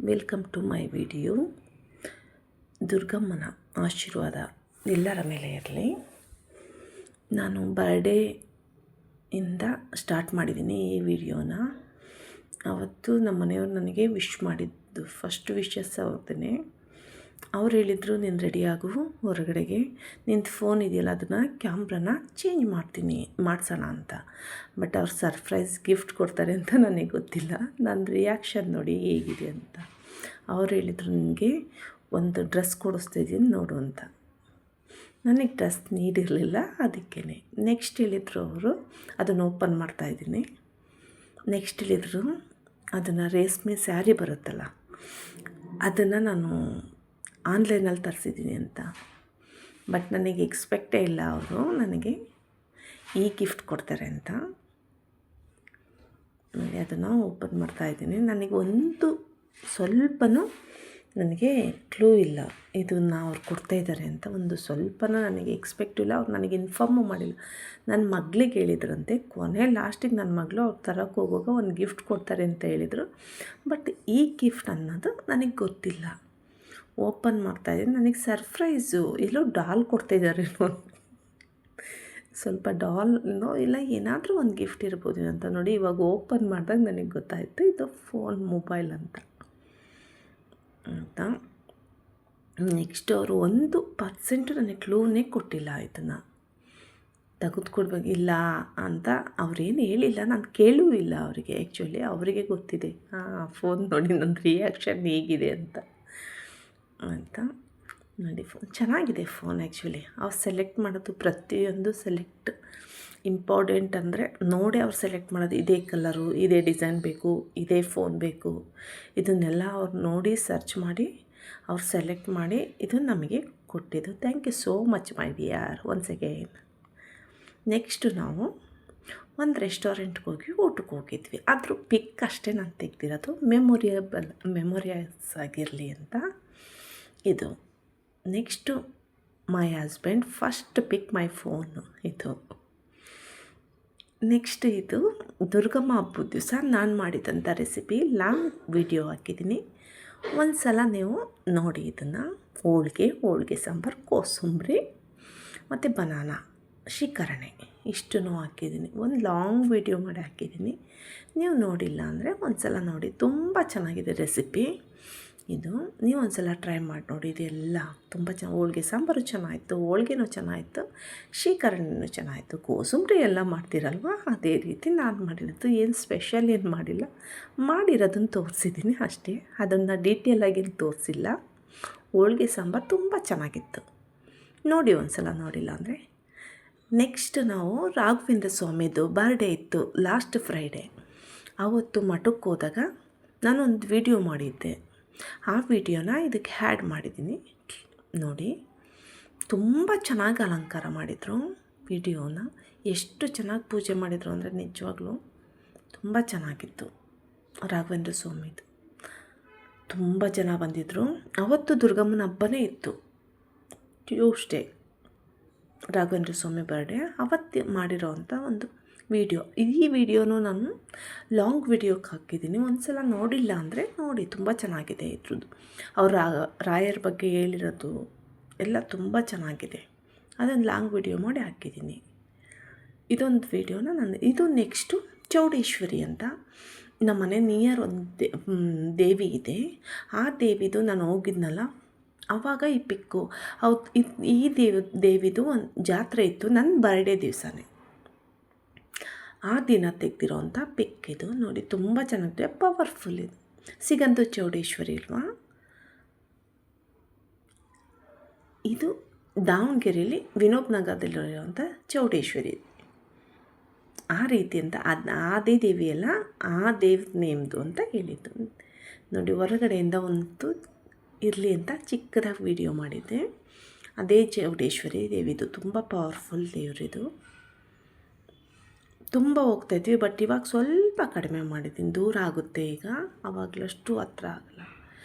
Welcome to my video. ದುರ್ಗಮ್ಮನ ಆಶೀರ್ವಾದ ಎಲ್ಲರ ಮೇಲೆ ಇರಲಿ. ನಾನು ಬರ್ಡೇಯಿಂದ ಸ್ಟಾರ್ಟ್ ಮಾಡಿದ್ದೀನಿ ಈ ವಿಡಿಯೋನ. ಅವತ್ತು ನಮ್ಮ ಮನೆಯವರು ನನಗೆ ವಿಶ್ ಮಾಡಿದ್ದು ಫಸ್ಟ್ ವಿಶಸ್ ಅವ್ರದ್ದೇ. ಅವ್ರು ಹೇಳಿದರು, ನೀನು ರೆಡಿಯಾಗು ಹೊರಗಡೆಗೆ, ನಿಂದು ಫೋನ್ ಇದೆಯಲ್ಲ ಅದನ್ನು ಕ್ಯಾಮ್ರಾನ ಚೇಂಜ್ ಮಾಡಿಸೋಣ ಅಂತ. ಬಟ್ ಅವ್ರು ಸರ್ಪ್ರೈಸ್ ಗಿಫ್ಟ್ ಕೊಡ್ತಾರೆ ಅಂತ ನನಗೆ ಗೊತ್ತಿಲ್ಲ. ನನ್ನ ರಿಯಾಕ್ಷನ್ ನೋಡಿ ಹೇಗಿದೆ ಅಂತ. ಅವ್ರು ಹೇಳಿದರು, ನನಗೆ ಒಂದು ಡ್ರೆಸ್ ಕೊಡಿಸ್ತಿದ್ದೀನಿ ನೋಡು ಅಂತ. ನನಗೆ ಡ್ರೆಸ್ ನೀಡಿರಲಿಲ್ಲ, ಅದಕ್ಕೇ ನೆಕ್ಸ್ಟ್ ಹೇಳಿದರು ಅವರು, ಅದನ್ನು ಓಪನ್ ಮಾಡ್ತಾಯಿದ್ದೀನಿ. ನೆಕ್ಸ್ಟ್ ಹೇಳಿದರು, ಅದನ್ನು ರೇಷ್ಮೆ ಸ್ಯಾರಿ ಬರುತ್ತಲ್ಲ ಅದನ್ನು ನಾನು ಆನ್ಲೈನಲ್ಲಿ ತರಿಸಿದ್ದೀನಿ ಅಂತ. ಬಟ್ ನನಗೆ ಎಕ್ಸ್ಪೆಕ್ಟೇ ಇಲ್ಲ ಅವರು ನನಗೆ ಈ ಗಿಫ್ಟ್ ಕೊಡ್ತಾರೆ ಅಂತ. ನೋಡಿ ಅದನ್ನು ಓಪನ್ ಮಾಡ್ತಾಯಿದ್ದೀನಿ. ನನಗೆ ಒಂದು ಸ್ವಲ್ಪನೂ ನನಗೆ ಕ್ಲೂ ಇಲ್ಲ ಇದನ್ನು ಅವ್ರು ಕೊಡ್ತಾಯಿದ್ದಾರೆ ಅಂತ. ಒಂದು ಸ್ವಲ್ಪನೂ ನನಗೆ ಎಕ್ಸ್ಪೆಕ್ಟ್ ಇಲ್ಲ. ಅವ್ರು ನನಗೆ ಇನ್ಫಾರ್ಮು ಮಾಡಿಲ್ಲ. ನನ್ನ ಮಗಳಿಗೆ ಹೇಳಿದ್ರಂತೆ, ಕೊನೆ ಲಾಸ್ಟಿಗೆ ನನ್ನ ಮಗಳು ಅವ್ರು ತರೋಕ್ಕೆ ಹೋಗುವಾಗ ಒಂದು ಗಿಫ್ಟ್ ಕೊಡ್ತಾರೆ ಅಂತ ಹೇಳಿದರು. ಬಟ್ ಈ ಗಿಫ್ಟ್ ಅನ್ನೋದು ನನಗೆ ಗೊತ್ತಿಲ್ಲ. ಓಪನ್ ಮಾಡ್ತಾಯಿದ್ದೀನಿ. ನನಗೆ ಸರ್ಪ್ರೈಸು ಎಲ್ಲೋ ಡಾಲ್ ಕೊಡ್ತಾಯಿದ್ದಾರೆ. ಸ್ವಲ್ಪ ಡಾಲ್ನೋ ಇಲ್ಲ ಏನಾದರೂ ಒಂದು ಗಿಫ್ಟ್ ಇರ್ಬೋದು ಅಂತ. ನೋಡಿ ಇವಾಗ ಓಪನ್ ಮಾಡಿದಾಗ ನನಗೆ ಗೊತ್ತಾಯಿತು ಇದು ಫೋನ್ ಮೊಬೈಲ್ ಅಂತ. ನೆಕ್ಸ್ಟ್ ಅವರು 1% ನನಗೆ ಕ್ಲೂನೇ ಕೊಟ್ಟಿಲ್ಲ. ಇದನ್ನು ತೆಗೆದುಕೊಡ್ಬೇಕು ಇಲ್ಲ ಅಂತ ಅವ್ರೇನು ಹೇಳಿಲ್ಲ. ನಾನು ಕೇಳೂ ಇಲ್ಲ ಅವರಿಗೆ. ಆ್ಯಕ್ಚುಲಿ ಅವರಿಗೆ ಗೊತ್ತಿದೆ ಫೋನ್ ನೋಡಿ ನನ್ನ ರಿಯಾಕ್ಷನ್ ಹೇಗಿದೆ ಅಂತ. ನೋಡಿ ಫೋನ್ ಚೆನ್ನಾಗಿದೆ. ಫೋನ್ ಆ್ಯಕ್ಚುಲಿ ಅವ್ರು ಸೆಲೆಕ್ಟ್ ಮಾಡೋದು ಪ್ರತಿಯೊಂದು ಇಂಪಾರ್ಟೆಂಟ್ ಅಂದರೆ ನೋಡಿ ಅವ್ರು ಸೆಲೆಕ್ಟ್ ಮಾಡೋದು. ಇದೇ ಕಲರು, ಇದೇ ಡಿಸೈನ್ ಬೇಕು, ಇದೇ ಫೋನ್ ಬೇಕು, ಇದನ್ನೆಲ್ಲ ಅವ್ರು ನೋಡಿ ಸರ್ಚ್ ಮಾಡಿ ಅವ್ರು ಸೆಲೆಕ್ಟ್ ಮಾಡಿ ಇದು ನಮಗೆ ಕೊಟ್ಟಿದ್ದು. Thank you so much my dear ones again. Next ನಾವು ಒಂದು ರೆಸ್ಟೋರೆಂಟ್ಗೆ ಹೋಗಿ ಊಟಕ್ಕೆ ಹೋಗಿದ್ವಿ. ಆದರೂ ಪಿಕ್ ಅಷ್ಟೇ ನಾನು ತೆಗ್ದಿರೋದು, ಮೆಮೊರಿಯಸ್ ಆಗಿರಲಿ ಅಂತ ಇದು. Next my husband first pick my phone ಇದು. ನೆಕ್ಸ್ಟ್ ಇದು ದುರ್ಗಮ್ಮ ಹಬ್ಬದ ದಿವಸ ನಾನು ಮಾಡಿದಂಥ ರೆಸಿಪಿ ಲಾಂಗ್ ವಿಡಿಯೋ ಹಾಕಿದ್ದೀನಿ. ಒಂದು ಸಲ ನೀವು ನೋಡಿ ಇದನ್ನು. ಹೋಳಿಗೆ ಸಾಂಬಾರು, ಕೋಸಂಬರಿ ಮತ್ತು ಬನಾನಾ ಶಿಕರಣೆ ಇಷ್ಟನ್ನು ಹಾಕಿದ್ದೀನಿ. ಒಂದು ಲಾಂಗ್ ವಿಡಿಯೋ ಮಾಡಿ ಹಾಕಿದ್ದೀನಿ. ನೀವು ನೋಡಿಲ್ಲ ಅಂದರೆ ಒಂದು ಸಲ ನೋಡಿ. ತುಂಬ ಚೆನ್ನಾಗಿದೆ ರೆಸಿಪಿ ಇದು. ನೀವು ಒಂದು ಸಲ ಟ್ರೈ ಮಾಡಿ ನೋಡಿ. ಇದೆಲ್ಲ ತುಂಬ ಹೋಳಿಗೆ ಸಾಂಬಾರು ಚೆನ್ನಾಯಿತು, ಹೋಳಿಗೆನೂ ಚೆನ್ನಾಯಿತು, ಶಿಕರಣೆನೂ ಚೆನ್ನಾಯಿತು. ಕೋಸಂಬರಿ ಎಲ್ಲ ಮಾಡ್ತೀರಲ್ವ ಅದೇ ರೀತಿ ನಾನು ಮಾಡಿರೋದು. ಏನು ಸ್ಪೆಷಲ್ ಏನು ಮಾಡಿಲ್ಲ, ಮಾಡಿರೋದನ್ನು ತೋರಿಸಿದ್ದೀನಿ ಅಷ್ಟೇ. ಅದನ್ನು ಡೀಟೇಲಾಗಿ ಏನು ತೋರಿಸಿಲ್ಲ. ಹೋಳಿಗೆ ಸಾಂಬಾರು ತುಂಬ ಚೆನ್ನಾಗಿತ್ತು. ನೋಡಿ ಒಂದು ಸಲ ನೋಡಿಲ್ಲ ಅಂದರೆ. ನೆಕ್ಸ್ಟ್ ನಾವು ರಾಘವೇಂದ್ರ ಸ್ವಾಮಿದು ಬರ್ಡೇ ಇತ್ತು ಲಾಸ್ಟ್ ಫ್ರೈಡೇ. ಆವತ್ತು ಮಠಕ್ಕೆ ಹೋದಾಗ ನಾನೊಂದು ವಿಡಿಯೋ ಮಾಡಿದ್ದೆ. ಆ ವಿಡಿಯೋನ ಇದಕ್ಕೆ ಆ್ಯಡ್ ಮಾಡಿದ್ದೀನಿ ನೋಡಿ. ತುಂಬ ಚೆನ್ನಾಗಿ ಅಲಂಕಾರ ಮಾಡಿದರು ವಿಡಿಯೋನ. ಎಷ್ಟು ಚೆನ್ನಾಗಿ ಪೂಜೆ ಮಾಡಿದರು ಅಂದರೆ ನಿಜವಾಗ್ಲೂ ತುಂಬ ಚೆನ್ನಾಗಿತ್ತು. ರಾಘವೇಂದ್ರ ಸ್ವಾಮಿದು ತುಂಬ ಜನ ಬಂದಿದ್ದರು. ಅವತ್ತು ದುರ್ಗಮ್ಮನ ಹಬ್ಬನೇ ಇತ್ತು, ಟ್ಯೂಸ್ಡೇ ರಾಘವೇಂದ್ರ ಸ್ವಾಮಿ ಬರ್ಡೇ. ಅವತ್ತು ಮಾಡಿರೋ ಅಂಥ ಒಂದು ವಿಡಿಯೋ. ಈ ವಿಡಿಯೋನೂ ನಾನು ಲಾಂಗ್ ವಿಡಿಯೋಕ್ಕೆ ಹಾಕಿದ್ದೀನಿ. ಒಂದು ಸಲ ನೋಡಿಲ್ಲ ಅಂದರೆ ನೋಡಿ, ತುಂಬ ಚೆನ್ನಾಗಿದೆ ಇದ್ರದ್ದು. ಅವರು ರಾಯರ ಬಗ್ಗೆ ಹೇಳಿರೋದು ಎಲ್ಲ ತುಂಬ ಚೆನ್ನಾಗಿದೆ. ಅದನ್ನು ಲಾಂಗ್ ವಿಡಿಯೋ ಮಾಡಿ ಹಾಕಿದ್ದೀನಿ. ಇದೊಂದು ವಿಡಿಯೋನ ನಾನು ಇದು. ನೆಕ್ಸ್ಟು ಚೌಡೇಶ್ವರಿ ಅಂತ ನಮ್ಮ ಮನೆ ನಿಯರ್ ಒಂದು ದೇವಿ ಇದೆ. ಆ ದೇವಿದು ನಾನು ಹೋಗಿದ್ನಲ್ಲ ಆವಾಗ ಈ ಪಿಕ್ಕು ಈ ದೇವಿದು ಒಂದು ಜಾತ್ರೆ ಇತ್ತು ನನ್ನ ಬರ್ಡೇ ದಿವಸನೇ. ಆ ದಿನ ತೆಗ್ದಿರೋ ಅಂಥ ಪಿಕ್ ಇದು ನೋಡಿ. ತುಂಬ ಚೆನ್ನಾಗಿದೆ, ಪವರ್ಫುಲ್ ಇದು. ಸಿಗಂದು ಚೌಡೇಶ್ವರಿ ಅಲ್ವಾ. ಇದು ದಾವಣಗೆರೆಯಲ್ಲಿ ವಿನೋಬ್ ನಗರದಲ್ಲಿರುವಂಥ ಚೌಡೇಶ್ವರಿ. ಆ ರೀತಿ ಅಂತ ಅದೇ ದೇವಿಯಲ್ಲ, ಆ ದೇವ್ ನೇಮ್ದು ಅಂತ ಹೇಳಿದ್ದು ನೋಡಿ. ಹೊರಗಡೆಯಿಂದ ಒಂದು ಇರಲಿ ಅಂತ ಚಿಕ್ಕದಾಗಿ ವಿಡಿಯೋ ಮಾಡಿದ್ದೆ. ಅದೇ ಚೌಡೇಶ್ವರಿ ದೇವಿದು ತುಂಬ ಪವರ್ಫುಲ್ ದೇವರಿದು. ತುಂಬ ಹೋಗ್ತಾಯಿದ್ವಿ, ಬಟ್ ಇವಾಗ ಸ್ವಲ್ಪ ಕಡಿಮೆ ಮಾಡಿದ್ದೀನಿ. ದೂರ ಆಗುತ್ತೆ ಈಗ, ಆವಾಗಲಷ್ಟು ಹತ್ರ ಆಗಲ್ಲ.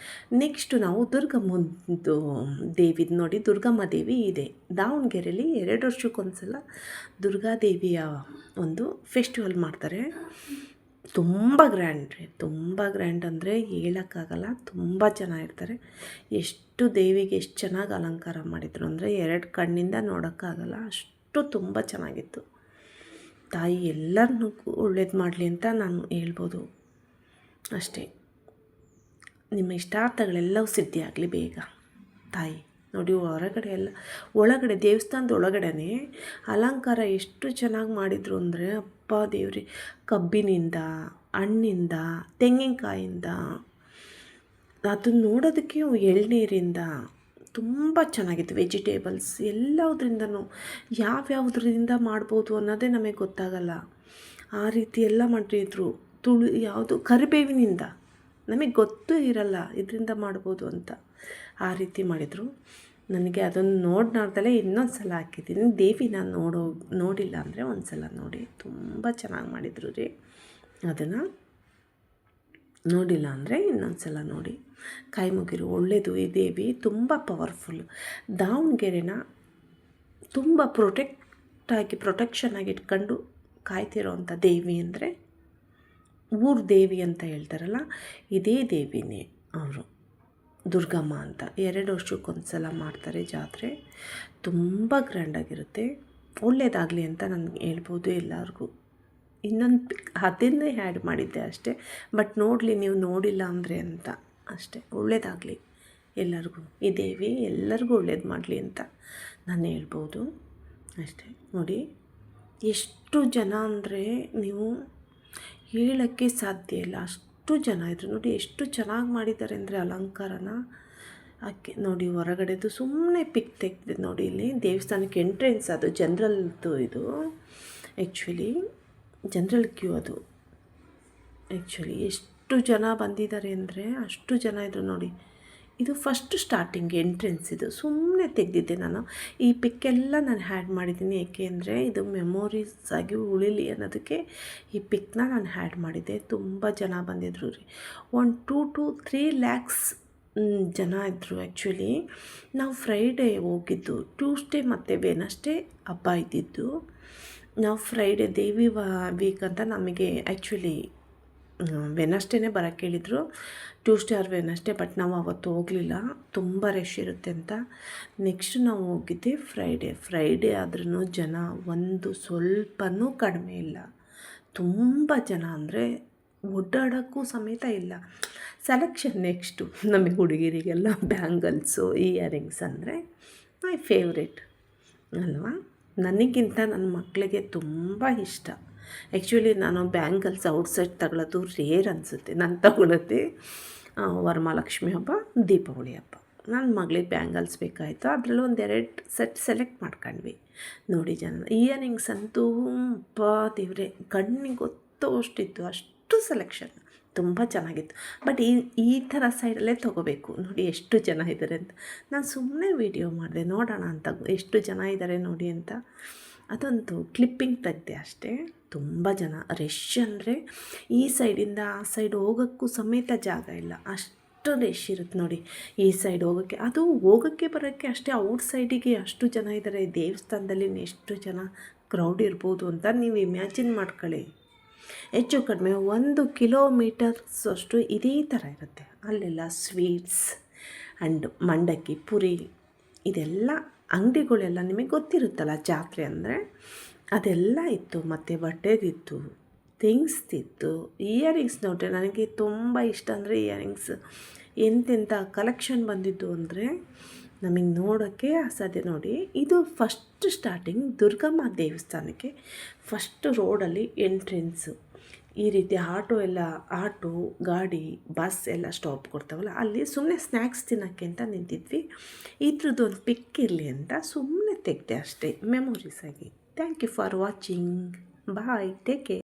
ನೆಕ್ಸ್ಟು ನಾವು ದುರ್ಗಮ್ಮಂದು ದೇವಿದು ನೋಡಿ. ದುರ್ಗಮ್ಮ ದೇವಿ ಇದೆ ದಾವಣಗೆರೆಯಲ್ಲಿ. 2 ವರ್ಷಕ್ಕೊಂದು ಸಲ ದುರ್ಗಾದೇವಿಯ ಒಂದು ಫೆಸ್ಟಿವಲ್ ಮಾಡ್ತಾರೆ. ತುಂಬ ಗ್ರ್ಯಾಂಡ್ ರೀ, ತುಂಬ ಗ್ರ್ಯಾಂಡ್ ಅಂದರೆ ಹೇಳೋಕ್ಕಾಗಲ್ಲ. ತುಂಬ ಚೆನ್ನಾಗಿರ್ತಾರೆ. ಎಷ್ಟು ದೇವಿಗೆ ಎಷ್ಟು ಚೆನ್ನಾಗಿ ಅಲಂಕಾರ ಮಾಡಿದರು ಅಂದರೆ 2 ಕಣ್ಣಿಂದ ನೋಡೋಕ್ಕಾಗಲ್ಲ, ಅಷ್ಟು ತುಂಬ ಚೆನ್ನಾಗಿತ್ತು. ತಾಯಿ ಎಲ್ಲರನ್ನೂ ಒಳ್ಳೇದು ಮಾಡಲಿ ಅಂತ ನಾನು ಹೇಳ್ಬೋದು ಅಷ್ಟೇ. ನಿಮ್ಮ ಇಷ್ಟಾರ್ಥಗಳೆಲ್ಲವೂ ಸಿದ್ಧಿ ಆಗಲಿ ಬೇಗ ತಾಯಿ. ನೋಡಿ ಹೊರಗಡೆ ಎಲ್ಲ, ಒಳಗಡೆ ದೇವಸ್ಥಾನದ ಒಳಗಡೆನೇ ಅಲಂಕಾರ ಎಷ್ಟು ಚೆನ್ನಾಗಿ ಮಾಡಿದರು ಅಂದರೆ ಅಪ್ಪ ದೇವ್ರಿ, ಕಬ್ಬಿನಿಂದ, ಹಣ್ಣಿಂದ, ತೆಂಗಿನಕಾಯಿಂದ, ಅದನ್ನು ನೋಡೋದಕ್ಕೆ ಎಳ್ನೀರಿಂದ ತುಂಬ ಚೆನ್ನಾಗಿತ್ತು. ವೆಜಿಟೇಬಲ್ಸ್ ಎಲ್ಲದ್ರಿಂದನೂ ಯಾವ್ಯಾವುದರಿಂದ ಮಾಡ್ಬೋದು ಅನ್ನೋದೇ ನಮಗೆ ಗೊತ್ತಾಗಲ್ಲ. ಆ ರೀತಿ ಎಲ್ಲ ಮಾಡಿದ್ರು. ಯಾವುದು ಕರಿಬೇವಿನಿಂದ ನಮಗೆ ಗೊತ್ತೂ ಇರಲ್ಲ ಇದರಿಂದ ಮಾಡ್ಬೋದು ಅಂತ. ಆ ರೀತಿ ಮಾಡಿದರು. ನನಗೆ ಅದನ್ನು ನೋಡ್ದಲೇ ಇನ್ನೊಂದು ಸಲ ಹಾಕಿದ್ದೀನಿ. ದೇವಿ ನಾನು ನೋಡಿಲ್ಲ ಅಂದರೆ ಒಂದು ಸಲ ನೋಡಿ, ತುಂಬ ಚೆನ್ನಾಗಿ ಮಾಡಿದರು ರೀ. ಅದನ್ನು ನೋಡಿಲ್ಲ ಅಂದರೆ ಇನ್ನೊಂದು ಸಲ ನೋಡಿ. ಕೈ ಮುಗಿರು, ಒಳ್ಳೆಯದು. ಈ ದೇವಿ ತುಂಬ ಪವರ್ಫುಲ್. ದಾವಣಗೆರೆನ ತುಂಬ ಪ್ರೊಟೆಕ್ಷನ್ ಆಗಿ ಇಟ್ಕೊಂಡು ಕಾಯ್ತಿರೋ ಅಂಥ ದೇವಿ ಅಂದರೆ ಊರು ದೇವಿ ಅಂತ ಹೇಳ್ತಾರಲ್ಲ, ಇದೇ ದೇವಿನೇ ಅವರು, ದುರ್ಗಮ್ಮ ಅಂತ. 2 ವರ್ಷಕ್ಕೊಂದು ಸಲ ಮಾಡ್ತಾರೆ ಜಾತ್ರೆ. ತುಂಬ ಗ್ರ್ಯಾಂಡಾಗಿರುತ್ತೆ. ಒಳ್ಳೆಯದಾಗಲಿ ಅಂತ ನನಗೆ ಹೇಳ್ಬೋದು ಎಲ್ಲರಿಗೂ. ಇನ್ನೊಂದು ಅದನ್ನೇ ಆ್ಯಡ್ ಮಾಡಿದ್ದೆ ಅಷ್ಟೇ. ಬಟ್ ನೋಡಲಿ, ನೀವು ನೋಡಿಲ್ಲ ಅಂದರೆ ಅಂತ ಅಷ್ಟೇ. ಒಳ್ಳೆಯದಾಗಲಿ ಎಲ್ಲರಿಗೂ, ಈ ದೇವಿ ಎಲ್ಲರಿಗೂ ಒಳ್ಳೇದು ಮಾಡಲಿ ಅಂತ ನಾನು ಹೇಳ್ಬೋದು ಅಷ್ಟೇ. ನೋಡಿ ಎಷ್ಟು ಜನ ಅಂದರೆ ನೀವು ಹೇಳೋಕ್ಕೆ ಸಾಧ್ಯ ಇಲ್ಲ, ಅಷ್ಟು ಜನ ಇದ್ರು. ನೋಡಿ ಎಷ್ಟು ಚೆನ್ನಾಗಿ ಮಾಡಿದ್ದಾರೆ ಅಂದರೆ ಅಲಂಕಾರನ. ನೋಡಿ ಹೊರಗಡೆದು ಸುಮ್ಮನೆ ಪಿಕ್ ತೆಗೆದು ನೋಡಿ. ಇಲ್ಲಿ ದೇವಸ್ಥಾನಕ್ಕೆ ಎಂಟ್ರೆನ್ಸ್, ಅದು ಜನರಲ್ದು. ಇದು ಆ್ಯಕ್ಚುಲಿ ಜನರಲ್ ಕ್ಯೂ ಅದು. ಆ್ಯಕ್ಚುಲಿ ಎಷ್ಟು ಜನ ಬಂದಿದ್ದಾರೆ ಅಂದರೆ ಅಷ್ಟು ಜನ ಇದ್ದರು ನೋಡಿ. ಇದು ಫಸ್ಟ್ ಸ್ಟಾರ್ಟಿಂಗ್ ಎಂಟ್ರೆನ್ಸ್. ಇದು ಸುಮ್ಮನೆ ತೆಗೆದಿದ್ದೆ ನಾನು. ಈ ಪಿಕ್ಕೆಲ್ಲ ನಾನು ಹ್ಯಾಡ್ ಮಾಡಿದ್ದೀನಿ, ಏಕೆ ಅಂದರೆ ಇದು ಮೆಮೊರೀಸ್ ಆಗಿ ಉಳಿಲಿ ಅನ್ನೋದಕ್ಕೆ ಈ ಪಿಕ್ನ ನಾನು ಹ್ಯಾಡ್ ಮಾಡಿದ್ದೆ. ತುಂಬ ಜನ ಬಂದಿದ್ದರು ರೀ. 1 2 to 3 lakhs ಜನ ಇದ್ದರು. ಆ್ಯಕ್ಚುಲಿ ನಾವು ಫ್ರೈಡೇ ಹೋಗಿದ್ದು, ಟ್ಯೂಸ್ಡೇ ಮತ್ತು ವೆನಸ್ಡೇ ಹಬ್ಬ ಇದ್ದಿದ್ದು. ನಾವು ಫ್ರೈಡೇ ದೇವಿ ವೀಕ್ ಅಂತ ನಮಗೆ ಆ್ಯಕ್ಚುಲಿ ವೆನಸ್ಡೇನೇ ಬರೋಕ್ಕೆ ಹೇಳಿದರು, ಟ್ಯೂಸ್ಡೇ ಆರ್ ವೆನಸ್ಡೇ. ಬಟ್ ನಾವು ಅವತ್ತು ಹೋಗಲಿಲ್ಲ, ತುಂಬ ರಶ್ ಇರುತ್ತೆ ಅಂತ. ನೆಕ್ಸ್ಟ್ ನಾವು ಹೋಗಿದ್ದೆ ಫ್ರೈಡೇ ಆದ್ರೂ ಜನ ಒಂದು ಸ್ವಲ್ಪನೂ ಕಡಿಮೆ ಇಲ್ಲ. ತುಂಬ ಜನ ಅಂದರೆ ಓಡಾಡೋಕ್ಕೂ ಸಮೇತ ಇಲ್ಲ. ಸೆಲೆಕ್ಷನ್ ನೆಕ್ಸ್ಟು ನಮಗೆ ಹುಡುಗಿರಿಗೆಲ್ಲ ಬ್ಯಾಂಗಲ್ಸು, ಇಯರಿಂಗ್ಸ್ ಅಂದರೆ ಮೈ ಫೇವ್ರೇಟ್ ಅಲ್ವಾ. ನನಗಿಂತ ನನ್ನ ಮಕ್ಕಳಿಗೆ ತುಂಬ ಇಷ್ಟ. ಆ್ಯಕ್ಚುಲಿ ನಾನು ಬ್ಯಾಂಗಲ್ಸ್ ಔಟ್ಸೈಡ್ ತಗೊಳ್ಳೋದು ರೇರ್ ಅನಿಸುತ್ತೆ. ನಾನು ತಗೊಳ್ಳೋದೆ ವರಮಹಾಲಕ್ಷ್ಮಿ ಹಬ್ಬ, ದೀಪಾವಳಿ ಹಬ್ಬ. ನನ್ನ ಮಗಳಿಗೆ ಬ್ಯಾಂಗಲ್ಸ್ ಬೇಕಾಯಿತು, ಅದರಲ್ಲಿ 1-2 ಸೆಟ್ ಸೆಲೆಕ್ಟ್ ಮಾಡ್ಕೊಂಡ್ವಿ. ನೋಡಿ ಜನ ಇಯರಿಂಗ್ಸ್ ಅಂತೂ ದೇವ್ರೆ, ಕಣ್ಣಿಗೆ ಗೊತ್ತೋಷ್ಟಿತ್ತು, ಅಷ್ಟು ಸೆಲೆಕ್ಷನ್ ತುಂಬ ಚೆನ್ನಾಗಿತ್ತು. ಬಟ್ ಈ ಥರ ಸೈಡಲ್ಲೇ ತೊಗೋಬೇಕು. ನೋಡಿ ಎಷ್ಟು ಜನ ಇದ್ದಾರೆ ಅಂತ. ನಾನು ಸುಮ್ಮನೆ ವೀಡಿಯೋ ಮಾಡಿದೆ, ನೋಡೋಣ ಅಂತ, ಎಷ್ಟು ಜನ ಇದ್ದಾರೆ ನೋಡಿ ಅಂತ. ಅದೊಂದು ಕ್ಲಿಪ್ಪಿಂಗ್ ತೆಗೆದೆ ಅಷ್ಟೇ. ತುಂಬ ಜನ ರಶ್ ಅಂದರೆ ಈ ಸೈಡಿಂದ ಆ ಸೈಡ್ ಹೋಗೋಕ್ಕೂ ಸಮೇತ ಜಾಗ ಇಲ್ಲ, ಅಷ್ಟು ರಶ್ ಇರುತ್ತೆ ನೋಡಿ. ಈ ಸೈಡ್ ಹೋಗೋಕ್ಕೆ, ಅದು ಹೋಗೋಕ್ಕೆ ಬರೋಕ್ಕೆ ಅಷ್ಟೇ, ಔಟ್ ಸೈಡಿಗೆ ಅಷ್ಟು ಜನ ಇದ್ದಾರೆ. ದೇವಸ್ಥಾನದಲ್ಲಿ ಎಷ್ಟು ಜನ ಕ್ರೌಡ್ ಇರ್ಬೋದು ಅಂತ ನೀವು ಇಮ್ಯಾಜಿನ್ ಮಾಡ್ಕೊಳ್ಳಿ. ಹೆಚ್ಚು ಕಡಿಮೆ 1 ಕಿಲೋಮೀಟರ್ಸ್ ಅಷ್ಟು ಇದೇ ಥರ ಇರುತ್ತೆ. ಅಲ್ಲೆಲ್ಲ ಸ್ವೀಟ್ಸ್ ಆ್ಯಂಡ್ ಮಂಡಕ್ಕಿ, ಪುರಿ, ಇದೆಲ್ಲ ಅಂಗಡಿಗಳೆಲ್ಲ ನಿಮಗೆ ಗೊತ್ತಿರುತ್ತಲ್ಲ, ಜಾತ್ರೆ ಅಂದರೆ ಅದೆಲ್ಲ ಇತ್ತು. ಮತ್ತು ಬಟ್ಟೆದಿತ್ತು, ಥಿಂಗ್ಸ್ದಿತ್ತು. ಇಯರಿಂಗ್ಸ್ ನೋಡ್ರೆ ನನಗೆ ತುಂಬ ಇಷ್ಟ ಅಂದರೆ ಇಯರಿಂಗ್ಸ್. ಎಂತೆಂಥ ಕಲೆಕ್ಷನ್ ಬಂದಿದ್ದು ಅಂದರೆ ನಮಗೆ ನೋಡೋಕ್ಕೆ ಅಸಾಧ್ಯ. ನೋಡಿ ಇದು ಫಸ್ಟ್ ಸ್ಟಾರ್ಟಿಂಗ್ ದುರ್ಗಮ್ಮ ದೇವಸ್ಥಾನಕ್ಕೆ ಫಸ್ಟ್ ರೋಡಲ್ಲಿ ಎಂಟ್ರೆನ್ಸು. ಈ ರೀತಿ ಆಟೋ ಗಾಡಿ ಬಸ್ ಎಲ್ಲ ಸ್ಟಾಪ್ ಕೊಡ್ತಾವಲ್ಲ, ಅಲ್ಲಿ ಸುಮ್ಮನೆ ಸ್ನ್ಯಾಕ್ಸ್ ತಿನ್ನೋಕ್ಕೆ ಅಂತ ನಿಂತಿದ್ವಿ. ಇದ್ರದ್ದು ಒಂದು ಪಿಕ್ ಇರಲಿ ಅಂತ ಸುಮ್ಮನೆ ತೆಗೆದೆ ಅಷ್ಟೇ, ಮೆಮೊರೀಸ್ ಆಗಿ. Thank you for watching. Bye, take care.